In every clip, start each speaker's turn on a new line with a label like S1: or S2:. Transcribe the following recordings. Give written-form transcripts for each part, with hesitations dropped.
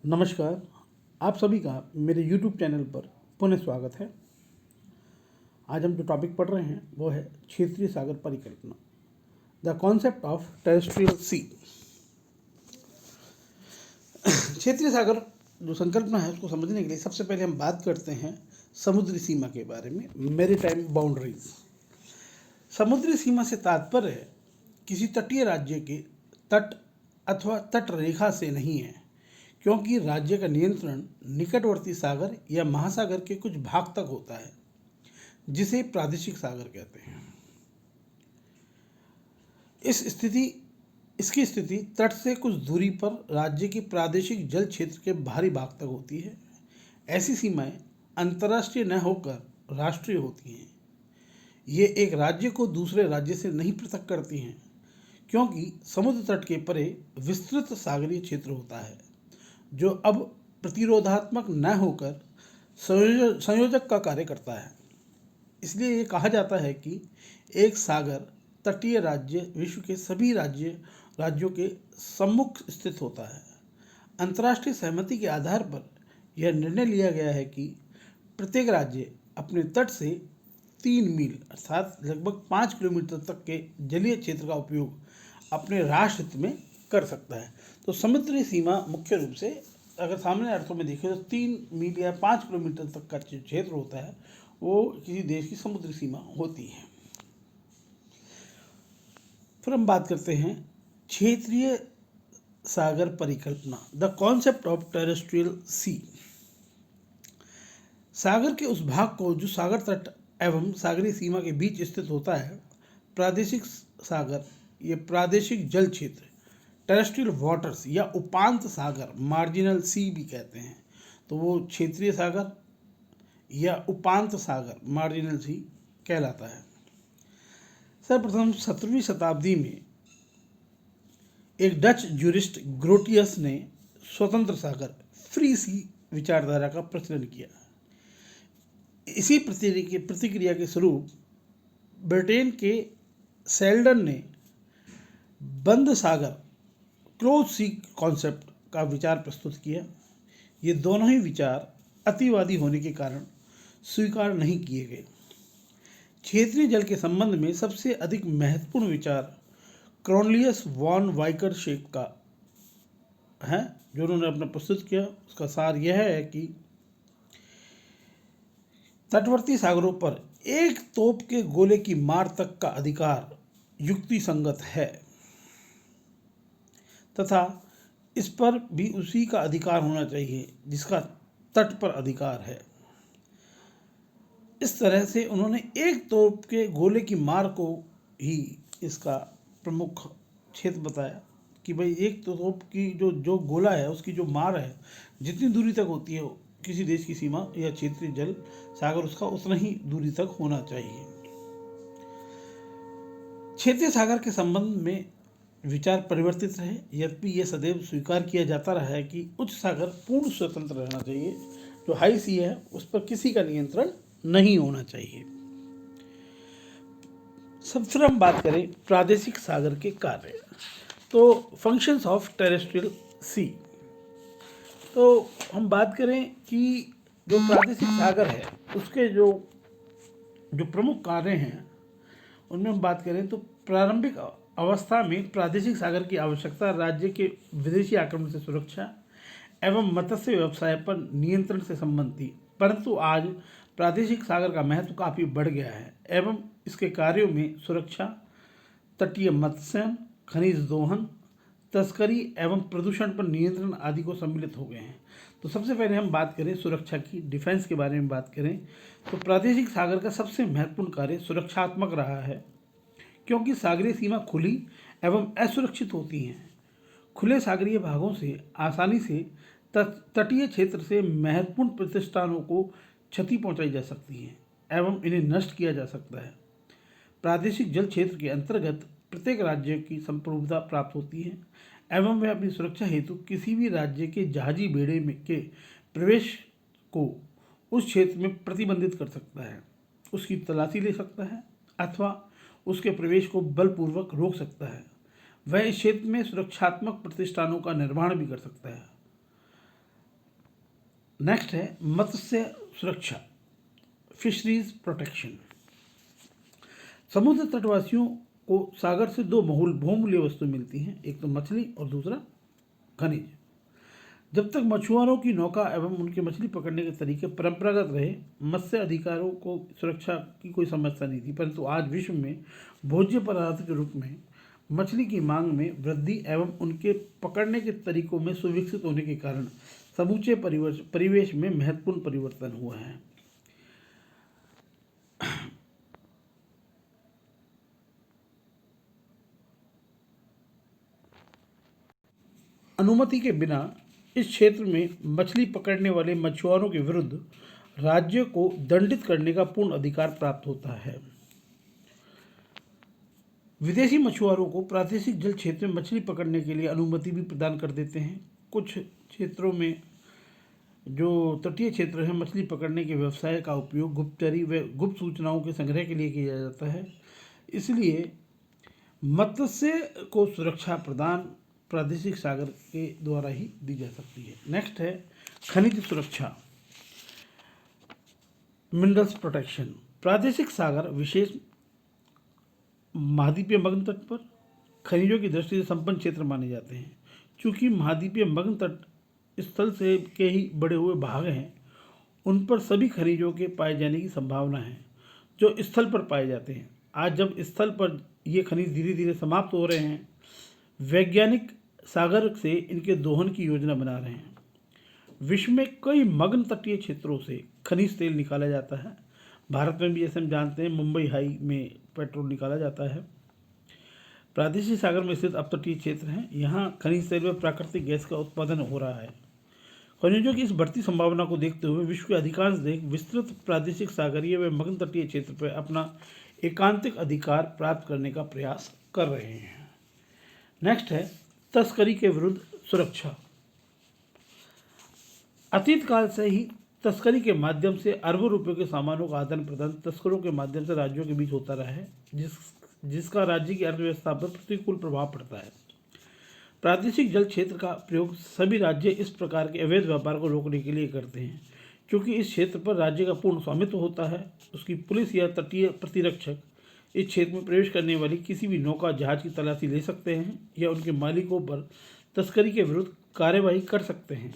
S1: नमस्कार। आप सभी का मेरे YouTube चैनल पर पुनः स्वागत है। आज हम जो टॉपिक पढ़ रहे हैं वो है क्षेत्रीय सागर परिकल्पना, द कॉन्सेप्ट ऑफ टेरेस्ट्रियल सी। क्षेत्रीय सागर जो संकल्पना है उसको समझने के लिए सबसे पहले हम बात करते हैं समुद्री सीमा के बारे में, मैरीटाइम बाउंड्रीज। समुद्री सीमा से तात्पर्य है किसी तटीय राज्य के तट अथवा तट रेखा से नहीं है, क्योंकि राज्य का नियंत्रण निकटवर्ती सागर या महासागर के कुछ भाग तक होता है, जिसे प्रादेशिक सागर कहते हैं। इसकी स्थिति तट से कुछ दूरी पर राज्य की प्रादेशिक जल क्षेत्र के बाहरी भाग तक होती है। ऐसी सीमाएं अंतर्राष्ट्रीय न होकर राष्ट्रीय होती हैं। ये एक राज्य को दूसरे राज्य से नहीं पृथक करती हैं, क्योंकि समुद्र तट के परे विस्तृत सागरीय क्षेत्र होता है, जो अब प्रतिरोधात्मक न होकर संयोजक का कार्य करता है। इसलिए ये कहा जाता है कि एक सागर तटीय राज्य विश्व के सभी राज्यों के सम्मुख स्थित होता है। अंतर्राष्ट्रीय सहमति के आधार पर यह निर्णय लिया गया है कि प्रत्येक राज्य अपने तट से 3 मील अर्थात लगभग 5 किलोमीटर तक के जलीय क्षेत्र का उपयोग अपने राष्ट्र हित में कर सकता है। तो समुद्री सीमा मुख्य रूप से अगर सामान्य अर्थों में देखें तो 3 मील या 5 किलोमीटर तक का जो क्षेत्र होता है वो किसी देश की समुद्री सीमा होती है। फिर हम बात करते हैं क्षेत्रीय सागर परिकल्पना, द कॉन्सेप्ट ऑफ टेरेस्ट्रियल सी। सागर के उस भाग को जो सागर तट एवं सागरीय सीमा के बीच स्थित होता है प्रादेशिक सागर, ये प्रादेशिक जल क्षेत्र टेरेस्ट्रियल वाटर्स या उपांत सागर मार्जिनल सी भी कहते हैं। तो वो क्षेत्रीय सागर या उपांत सागर मार्जिनल सी कहलाता है। सर्वप्रथम 17वीं शताब्दी में एक डच ज्यूरिस्ट ग्रोटियस ने स्वतंत्र सागर फ्री सी विचारधारा का प्रचलन किया। इसी प्रतिक्रिया के स्वरूप ब्रिटेन के सेल्डन ने बंद सागर क्लोज सी कॉन्सेप्ट का विचार प्रस्तुत किया। ये दोनों ही विचार अतिवादी होने के कारण स्वीकार नहीं किए गए। क्षेत्रीय जल के संबंध में सबसे अधिक महत्वपूर्ण विचार क्रॉनलियस वॉन वाइकरशेक का है, जो उन्होंने अपना प्रस्तुत किया। उसका सार यह है कि तटवर्ती सागरों पर एक तोप के गोले की मार तक का अधिकार युक्ति संगत है तथा इस पर भी उसी का अधिकार होना चाहिए जिसका तट पर अधिकार है। इस तरह से उन्होंने एक तोप के गोले की मार को ही इसका प्रमुख क्षेत्र बताया कि भाई एक तोप की जो गोला है उसकी जो मार है जितनी दूरी तक होती है किसी देश की सीमा या क्षेत्रीय जल सागर उसका उतना ही दूरी तक होना चाहिए। क्षेत्रीय सागर के संबंध में विचार परिवर्तित रहे, यद्यपि यह सदैव स्वीकार किया जाता रहा है कि उच्च सागर पूर्ण स्वतंत्र रहना चाहिए। जो हाई सी है उस पर किसी का नियंत्रण नहीं होना चाहिए। फिर हम बात करें प्रादेशिक सागर के कार्य, तो फंक्शंस ऑफ टेरेस्ट्रियल सी। तो हम बात करें कि जो प्रादेशिक सागर है उसके जो प्रमुख कार्य हैं उनमें हम बात करें तो प्रारंभिक अवस्था में प्रादेशिक सागर की आवश्यकता राज्य के विदेशी आक्रमण से सुरक्षा एवं मत्स्य व्यवसाय पर नियंत्रण से संबंधित थी, परंतु आज प्रादेशिक सागर का महत्व काफ़ी बढ़ गया है एवं इसके कार्यों में सुरक्षा, तटीय मत्स्यन, खनिज दोहन, तस्करी एवं प्रदूषण पर नियंत्रण आदि को सम्मिलित हो गए हैं। तो सबसे पहले हम बात करें सुरक्षा की, डिफेंस के बारे में बात करें तो प्रादेशिक सागर का सबसे महत्वपूर्ण कार्य सुरक्षात्मक रहा है, क्योंकि सागरीय सीमा खुली एवं असुरक्षित होती हैं। खुले सागरीय भागों से आसानी से तटीय क्षेत्र से महत्वपूर्ण प्रतिष्ठानों को क्षति पहुंचाई जा सकती है एवं इन्हें नष्ट किया जा सकता है। प्रादेशिक जल क्षेत्र के अंतर्गत प्रत्येक राज्य की संप्रभुता प्राप्त होती है एवं वह अपनी सुरक्षा हेतु किसी भी राज्य के जहाजी बेड़े में के प्रवेश को उस क्षेत्र में प्रतिबंधित कर सकता है, उसकी तलाशी ले सकता है अथवा उसके प्रवेश को बलपूर्वक रोक सकता है। वह इस क्षेत्र में सुरक्षात्मक प्रतिष्ठानों का निर्माण भी कर सकता है। नेक्स्ट है मत्स्य सुरक्षा, फिशरीज प्रोटेक्शन। समुद्र तटवासियों को सागर से दो बहुमूल्य वस्तु मिलती हैं, एक तो मछली और दूसरा खनिज। जब तक मछुआरों की नौका एवं उनके मछली पकड़ने के तरीके परंपरागत रहे, मत्स्य अधिकारों को सुरक्षा की कोई समस्या नहीं थी। परंतु आज विश्व में भोज्य पदार्थ के रूप में मछली की मांग में वृद्धि एवं उनके पकड़ने के तरीकों में सुविकसित होने के कारण समूचे परिवेश में महत्वपूर्ण परिवर्तन हुआ है। अनुमति के बिना इस क्षेत्र में मछली पकड़ने वाले मछुआरों के विरुद्ध राज्य को दंडित करने का पूर्ण अधिकार प्राप्त होता है। विदेशी मछुआरों को प्रादेशिक जल क्षेत्र में मछली पकड़ने के लिए अनुमति भी प्रदान कर देते हैं। कुछ क्षेत्रों में जो तटीय क्षेत्र है, मछली पकड़ने के व्यवसाय का उपयोग गुप्तचरी व गुप्त सूचनाओं के संग्रह के लिए किया जाता है। इसलिए मत्स्य को सुरक्षा प्रदान प्रादेशिक सागर के द्वारा ही दी जा सकती है। नेक्स्ट है खनिज सुरक्षा, मिनरल्स प्रोटेक्शन। प्रादेशिक सागर विशेष महाद्वीपीय मग्न तट पर खनिजों की दृष्टि से संपन्न क्षेत्र माने जाते हैं। चूँकि महाद्वीपीय मग्न तट स्थल से के ही बड़े हुए भाग हैं, उन पर सभी खनिजों के पाए जाने की संभावना है जो स्थल पर पाए जाते हैं। आज जब स्थल पर ये खनिज धीरे धीरे समाप्त हो रहे हैं, वैज्ञानिक सागर से इनके दोहन की योजना बना रहे हैं। विश्व में कई मग्न तटीय क्षेत्रों से खनिज तेल निकाला जाता है। भारत में भी, जैसे हम जानते हैं, मुंबई हाई में पेट्रोल निकाला जाता है। प्रादेशिक सागर में स्थित अपतटीय क्षेत्र हैं, यहाँ खनिज तेल व प्राकृतिक गैस का उत्पादन हो रहा है। खनिजों की इस बढ़ती संभावना को देखते हुए विश्व के अधिकांश देश विस्तृत प्रादेशिक सागरीय व मग्न तटीय क्षेत्र पर अपना एकांतिक अधिकार प्राप्त करने का प्रयास कर रहे हैं। नेक्स्ट है तस्करी के विरुद्ध सुरक्षा। अतीत काल से ही तस्करी के माध्यम से अरबों रुपयों के सामानों का आदान प्रदान तस्करों के माध्यम से राज्यों के बीच होता रहा है, जिसका राज्य की अर्थव्यवस्था पर प्रतिकूल प्रभाव पड़ता है। प्रादेशिक जल क्षेत्र का प्रयोग सभी राज्य इस प्रकार के अवैध व्यापार को रोकने के लिए करते हैं। क्योंकि इस क्षेत्र पर राज्य का पूर्ण स्वामित्व होता है, उसकी पुलिस या तटीय प्रतिरक्षक इस क्षेत्र में प्रवेश करने वाली किसी भी नौका जहाज की तलाशी ले सकते हैं या उनके मालिकों पर तस्करी के विरुद्ध कार्यवाही कर सकते हैं।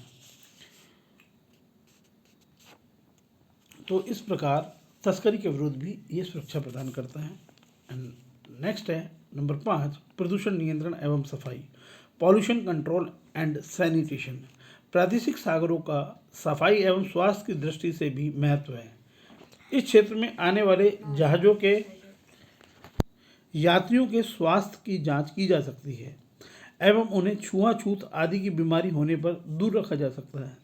S1: तो इस प्रकार तस्करी के विरुद्ध भी ये सुरक्षा प्रदान करता है। एंड नेक्स्ट है नंबर 5, प्रदूषण नियंत्रण एवं सफाई, पॉल्यूशन कंट्रोल एंड सैनिटेशन। प्रादेशिक सागरों का सफाई एवं स्वास्थ्य की दृष्टि से भी महत्व है। इस क्षेत्र में आने वाले जहाज़ों के यात्रियों के स्वास्थ्य की जांच की जा सकती है एवं उन्हें छुआछूत आदि की बीमारी होने पर दूर रखा जा सकता है।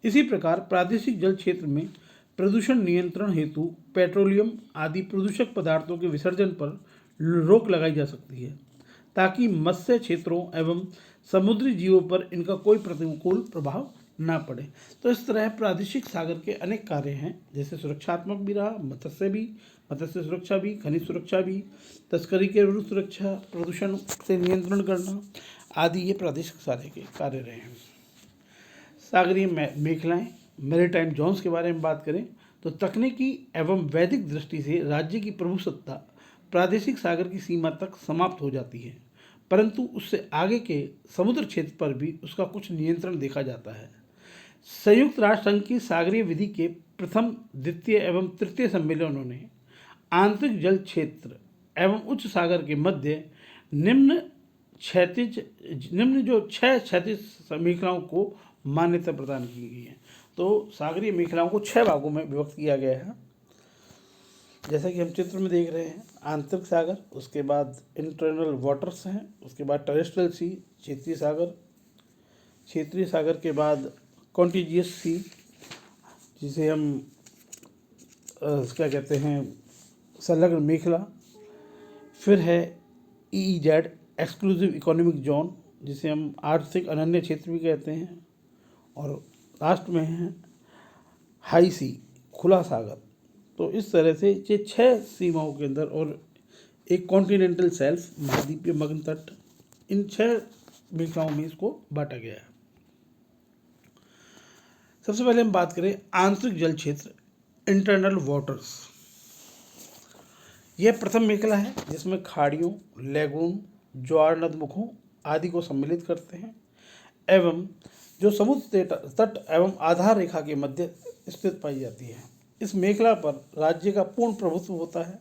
S1: इसी प्रकार प्रादेशिक जल क्षेत्र में प्रदूषण नियंत्रण हेतु पेट्रोलियम आदि प्रदूषक पदार्थों के विसर्जन पर रोक लगाई जा सकती है, ताकि मत्स्य क्षेत्रों एवं समुद्री जीवों पर इनका कोई प्रतिकूल प्रभाव ना पड़े। तो इस तरह प्रादेशिक सागर के अनेक कार्य हैं, जैसे सुरक्षात्मक भी रहा, मत्स्य सुरक्षा भी, खनिज सुरक्षा भी, तस्करी के विरुद्ध सुरक्षा, प्रदूषण से नियंत्रण करना आदि ये प्रादेशिक सागर के कार्य रहे हैं। सागरीय मेखलाएँ, मैरीटाइम जोन्स के बारे में बात करें तो तकनीकी एवं वैदिक दृष्टि से राज्य की प्रभु सत्ता प्रादेशिक सागर की सीमा तक समाप्त हो जाती है, परंतु उससे आगे के समुद्र क्षेत्र पर भी उसका कुछ नियंत्रण देखा जाता है। संयुक्त राष्ट्र संघ की सागरीय विधि के प्रथम, द्वितीय एवं तृतीय सम्मेलनों ने आंतरिक जल क्षेत्र एवं उच्च सागर के मध्य निम्न जो 6 क्षैतिज मेखलाओं को मान्यता प्रदान की गई है। तो सागरीय मेखलाओं को 6 भागों में विभक्त किया गया है, जैसा कि हम चित्र में देख रहे हैं। आंतरिक सागर, उसके बाद इंटरनल वाटर्स हैं, उसके बाद टेरेस्ट्रियल सी, क्षेत्रीय सागर के बाद कॉन्टिजियस सी, जिसे हम क्या कहते हैं, संलग्न मेखला। फिर है EEZ, एक्सक्लूसिव इकोनॉमिक जोन, जिसे हम आर्थिक अनन्य क्षेत्र भी कहते हैं। और लास्ट में है हाई सी, खुला सागर। तो इस तरह से ये 6 सीमाओं के अंदर, और एक कॉन्टिनेंटल शेल्फ, महाद्वीपीय मग्न तट, इन 6 मेखलाओं में इसको बांटा गया है। सबसे पहले हम बात करें आंतरिक जल क्षेत्र, इंटरनल वाटर्स। यह प्रथम मेखला है जिसमें खाड़ियों, लैगून, ज्वार नदमुखों आदि को सम्मिलित करते हैं एवं जो समुद्र तट एवं आधार रेखा के मध्य स्थित पाई जाती है। इस मेखला पर राज्य का पूर्ण प्रभुत्व होता है।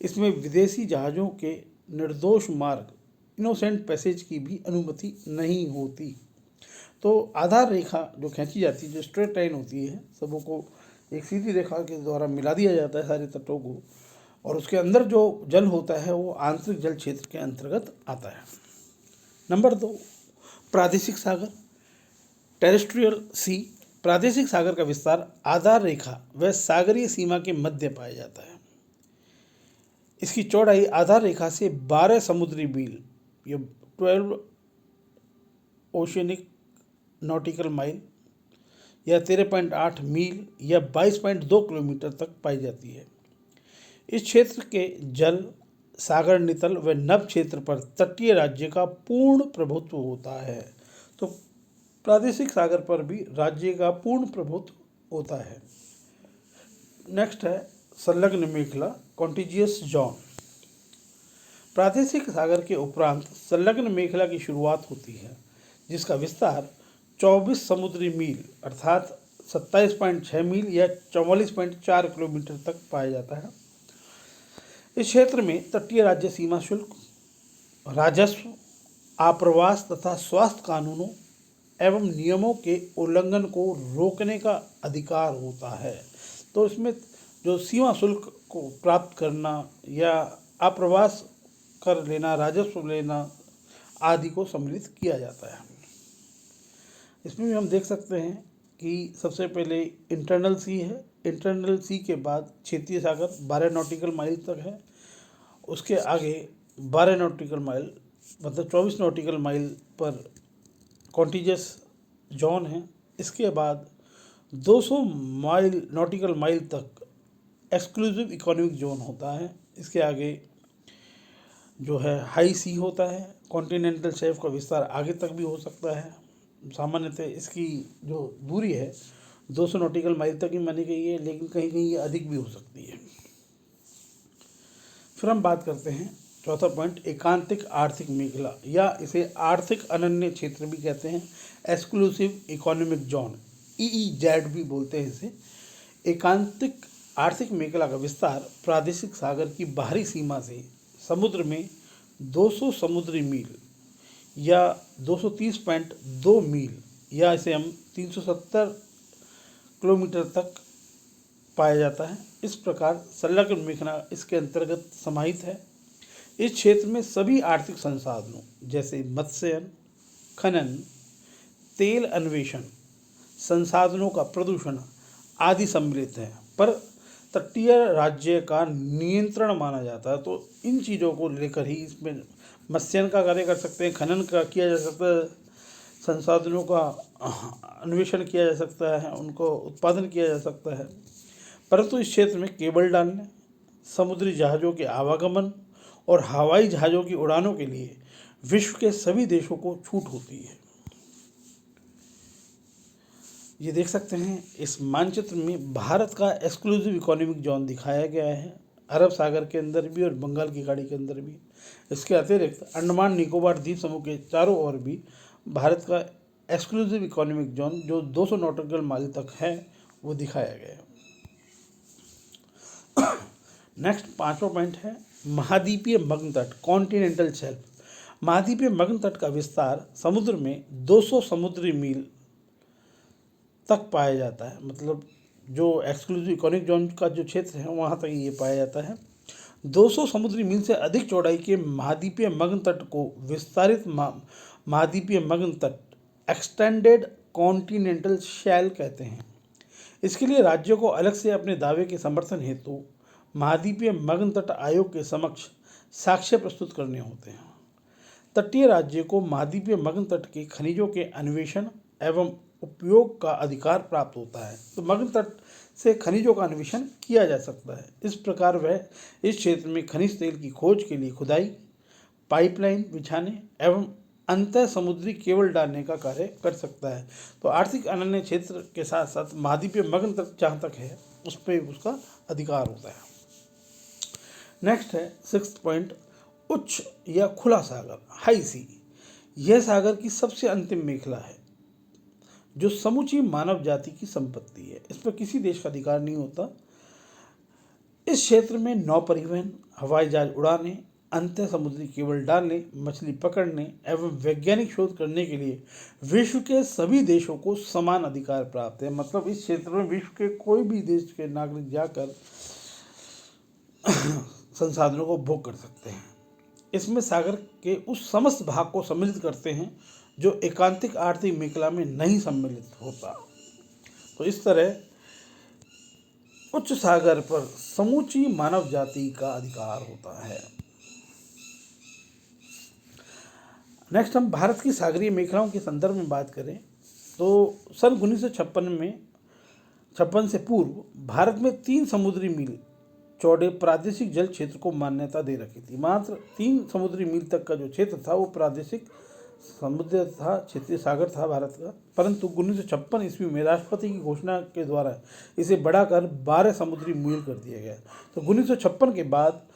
S1: इसमें विदेशी जहाज़ों के निर्दोष मार्ग, इनोसेंट पैसेज की भी अनुमति नहीं होती। तो आधार रेखा जो खींची जाती है, जो स्ट्रेट लाइन होती है, सबों को एक सीधी रेखा के द्वारा मिला दिया जाता है सारे तटों को, और उसके अंदर जो जल होता है वो आंतरिक जल क्षेत्र के अंतर्गत आता है। नंबर 2, प्रादेशिक सागर, टेरेस्ट्रियल सी। प्रादेशिक सागर का विस्तार आधार रेखा व सागरीय सीमा के मध्य पाया जाता है। इसकी चौड़ाई आधार रेखा से 12 समुद्री मील, ये 12 ओशियनिक नॉटिकल माइल या 13.8 मील या 22.2 किलोमीटर तक पाई जाती है। इस क्षेत्र के जल, सागर नितल व नभ क्षेत्र पर तटीय राज्य का पूर्ण प्रभुत्व होता है। तो प्रादेशिक सागर पर भी राज्य का पूर्ण प्रभुत्व होता है। नेक्स्ट है संलग्न मेखला, कॉन्टिजियस जोन। प्रादेशिक सागर के उपरांत संलग्न मेखला की शुरुआत होती है, जिसका विस्तार 24 समुद्री मील अर्थात 27.6 मील या 44.4 किलोमीटर तक पाया जाता है। इस क्षेत्र में तटीय राज्य सीमा शुल्क, राजस्व, आप्रवास तथा स्वास्थ्य कानूनों एवं नियमों के उल्लंघन को रोकने का अधिकार होता है। तो इसमें जो सीमा शुल्क को प्राप्त करना या आप्रवास कर लेना, राजस्व लेना आदि को सम्मिलित किया जाता है। इसमें भी हम देख सकते हैं कि सबसे पहले इंटरनल सी है। इंटरनल सी के बाद क्षेत्रीय सागर 12 नॉटिकल माइल तक है। उसके आगे 12 नॉटिकल माइल मतलब 24 नॉटिकल माइल पर कॉन्टिजियस जोन है। इसके बाद 200 नॉटिकल माइल तक एक्सक्लूसिव इकोनॉमिक जोन होता है। इसके आगे जो है हाई सी होता है। कॉन्टिनेंटल शेल्फ का विस्तार आगे तक भी हो सकता है। सामान्यतः इसकी जो दूरी है 200 नॉटिकल माइल तक ही मानी गई है, लेकिन कहीं कहीं ये अधिक भी हो सकती है। फिर हम बात करते हैं चौथा पॉइंट, एकांतिक आर्थिक मेखला या इसे आर्थिक अनन्य क्षेत्र भी कहते हैं, एक्सक्लूसिव इकोनॉमिक जोन, EEZ भी बोलते हैं इसे। एकांतिक आर्थिक मेखला का विस्तार प्रादेशिक सागर की बाहरी सीमा से समुद्र में 200 समुद्री मील या 230.2 मील या इसे हम 370 किलोमीटर तक पाया जाता है। इस प्रकार संलग्न मेखला इसके अंतर्गत समाहित है। इस क्षेत्र में सभी आर्थिक संसाधनों जैसे मत्स्यन, खनन, तेल अन्वेषण, संसाधनों का प्रदूषण आदि सम्मिलित हैं, पर तटीय राज्य का नियंत्रण माना जाता है। तो इन चीज़ों को लेकर ही इसमें मत्स्यन का कार्य कर सकते हैं, खनन का किया जा सकता है, संसाधनों का अन्वेषण किया जा सकता है, उनको उत्पादन किया जा सकता है। परंतु इस क्षेत्र में केबल डालने, समुद्री जहाज़ों के आवागमन और हवाई जहाज़ों की उड़ानों के लिए विश्व के सभी देशों को छूट होती है। ये देख सकते हैं इस मानचित्र में भारत का एक्सक्लूसिव इकोनॉमिक जोन दिखाया गया है, अरब सागर के अंदर भी और बंगाल की खाड़ी के अंदर भी। इसके अतिरिक्त अंडमान निकोबार द्वीप समूह के चारों ओर भी भारत का एक्सक्लूसिव इकोनॉमिक जोन जो 200 नॉटिकल माइल तक है वो दिखाया गया है। नेक्स्ट पांचवा पॉइंट है महाद्वीपीय मग्न तट, कॉन्टिनेंटल शेल्फ। महाद्वीपीय मग्न तट का विस्तार समुद्र में 200 समुद्री मील तक पाया जाता है। मतलब जो एक्सक्लूसिव इकोनॉमिक जोन का जो क्षेत्र है वहाँ तक ये पाया जाता है। 200 समुद्री मील से अधिक चौड़ाई के महाद्वीपीय मग्न तट को विस्तारित महाद्वीपीय मग्न तट, एक्सटेंडेड कॉन्टिनेंटल शेल कहते हैं। इसके लिए राज्यों को अलग से अपने दावे के समर्थन हेतु महाद्वीपीय मग्न तट आयोग के समक्ष साक्ष्य प्रस्तुत करने होते हैं। तटीय राज्य को महाद्वीपीय मग्न तट के खनिजों के अन्वेषण एवं उपयोग का अधिकार प्राप्त होता है। तो मग्न तट से खनिजों का अन्वेषण किया जा सकता है। इस प्रकार वह इस क्षेत्र में खनिज तेल की खोज के लिए खुदाई, पाइपलाइन बिछाने एवं अंतः समुद्री केबल डालने का कार्य कर सकता है। तो आर्थिक अनन्य क्षेत्र के साथ साथ महाद्वीपीय मग्न तक जहाँ तक है उस पर उसका अधिकार होता है। नेक्स्ट है 6th पॉइंट, उच्च या खुला सागर, हाई सी। यह सागर की सबसे अंतिम मेखला है जो समूची मानव जाति की संपत्ति है। इस पर किसी देश का अधिकार नहीं होता। इस क्षेत्र में नौ परिवहन, हवाई जहाज उड़ाने, अंतः समुद्री केबल डालने, मछली पकड़ने एवं वैज्ञानिक शोध करने के लिए विश्व के सभी देशों को समान अधिकार प्राप्त है। मतलब इस क्षेत्र में विश्व के कोई भी देश के नागरिक जाकर संसाधनों को भोग कर सकते हैं। इसमें सागर के उस समस्त भाग को सम्मिलित करते हैं जो एकांतिक आर्थिक मेखला में नहीं सम्मिलित होता। तो इस तरह उच्च सागर पर समूची मानव जाति का अधिकार होता है। नेक्स्ट हम भारत की सागरीय मेखलाओं के संदर्भ में बात करें तो सन 1956 से पूर्व भारत में 3 समुद्री मील चौड़े प्रादेशिक जल क्षेत्र को मान्यता दे रखी थी। मात्र 3 समुद्री मील तक का जो क्षेत्र था वो प्रादेशिक समुद्र था, क्षेत्रीय सागर था भारत का। परंतु 1956 ईस्वी में राष्ट्रपति की घोषणा के द्वारा इसे बढ़ाकर 12 समुद्री मील कर दिया गया। तो 1956 के बाद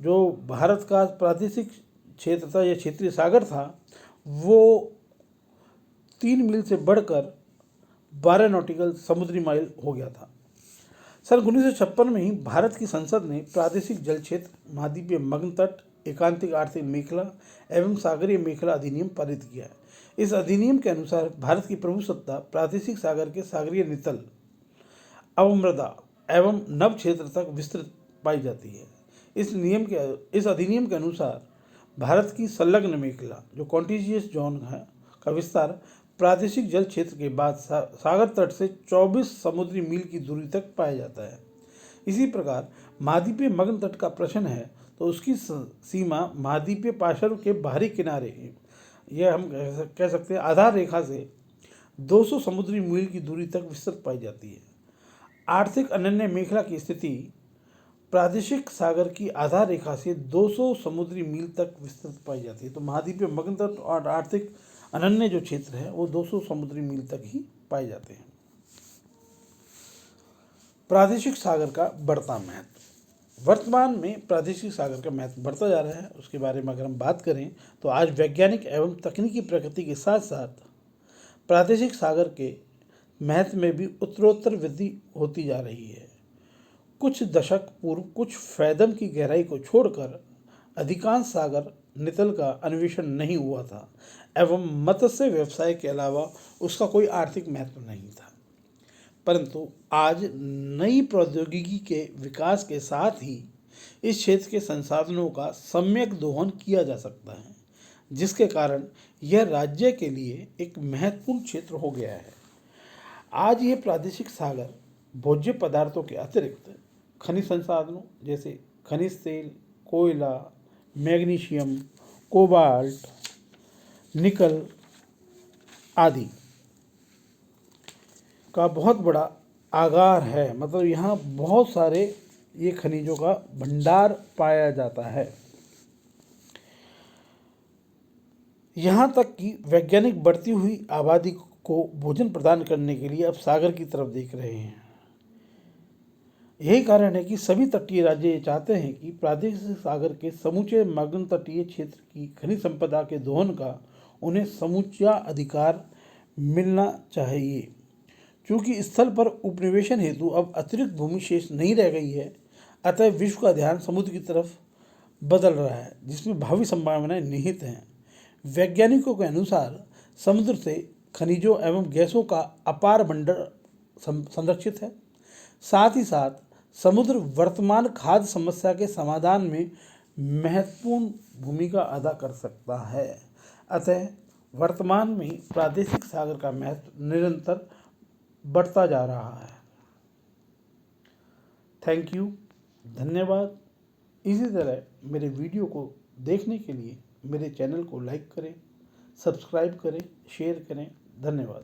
S1: जो भारत का प्रादेशिक क्षेत्र था या क्षेत्रीय सागर था वो 3 मील से बढ़कर 12 नॉटिकल समुद्री माइल हो गया था। सन 1956 में ही भारत की संसद ने प्रादेशिक जल क्षेत्र, महाद्वीपीय मग्न तट, एकांतिक आर्थिक मेखला एवं सागरीय मेखला अधिनियम पारित किया। इस अधिनियम के अनुसार भारत की प्रभुसत्ता प्रादेशिक सागर के सागरीय नितल, अवमृदा एवं नभ क्षेत्र तक विस्तृत पाई जाती है। इस अधिनियम के अनुसार भारत की संलग्न मेखला जो कॉन्टिजियस जोन है का विस्तार प्रादेशिक जल क्षेत्र के बाद सागर तट से 24 समुद्री मील की दूरी तक पाया जाता है। इसी प्रकार महाद्वीपीय मग्न तट का प्रश्न है तो उसकी सीमा महाद्वीपीय पार्श्व के बाहरी किनारे, यह हम कह सकते हैं आधार रेखा से 200 समुद्री मील की दूरी तक विस्तृत पाई जाती है। आर्थिक अनन्य मेखला की स्थिति प्रादेशिक सागर की आधार रेखा से 200 समुद्री मील तक विस्तृत पाई जाती है। तो महाद्वीपीय मग्न तट और आर्थिक अनन्य जो क्षेत्र है वो 200 समुद्री मील तक ही पाए जाते हैं। प्रादेशिक सागर का बढ़ता महत्व। वर्तमान में प्रादेशिक सागर का महत्व बढ़ता जा रहा है। उसके बारे में अगर हम बात करें तो आज वैज्ञानिक एवं तकनीकी प्रगति के साथ साथ प्रादेशिक सागर के महत्व में भी उत्तरोत्तर वृद्धि होती जा रही है। कुछ दशक पूर्व कुछ फैदम की गहराई को छोड़कर अधिकांश सागर नितल का अन्वेषण नहीं हुआ था एवं मत्स्य व्यवसाय के अलावा उसका कोई आर्थिक महत्व नहीं था। परंतु आज नई प्रौद्योगिकी के विकास के साथ ही इस क्षेत्र के संसाधनों का सम्यक दोहन किया जा सकता है, जिसके कारण यह राज्य के लिए एक महत्वपूर्ण क्षेत्र हो गया है। आज ये प्रादेशिक सागर भोज्य पदार्थों के अतिरिक्त खनिज संसाधनों जैसे खनिज तेल, कोयला, मैग्नीशियम, कोबाल्ट, निकल आदि का बहुत बड़ा आगार है। मतलब यहाँ बहुत सारे ये खनिजों का भंडार पाया जाता है। यहाँ तक कि वैज्ञानिक बढ़ती हुई आबादी को भोजन प्रदान करने के लिए अब सागर की तरफ देख रहे हैं। यही कारण है कि सभी तटीय राज्य ये चाहते हैं कि प्रादेशिक सागर के समूचे मग्न तटीय क्षेत्र की खनिज संपदा के दोहन का उन्हें समूचा अधिकार मिलना चाहिए। क्योंकि स्थल पर उपनिवेशन हेतु अब अतिरिक्त भूमि शेष नहीं रह गई है, अतः विश्व का ध्यान समुद्र की तरफ बदल रहा है, जिसमें भावी संभावनाएं निहित हैं। वैज्ञानिकों के अनुसार समुद्र से खनिजों एवं गैसों का अपार भंडार संरक्षित है। साथ ही साथ समुद्र वर्तमान खाद्य समस्या के समाधान में महत्वपूर्ण भूमिका अदा कर सकता है। अतः वर्तमान में प्रादेशिक सागर का महत्व निरंतर बढ़ता जा रहा है। थैंक यू, धन्यवाद। इसी तरह मेरे वीडियो को देखने के लिए मेरे चैनल को लाइक करें, सब्सक्राइब करें, शेयर करें। धन्यवाद।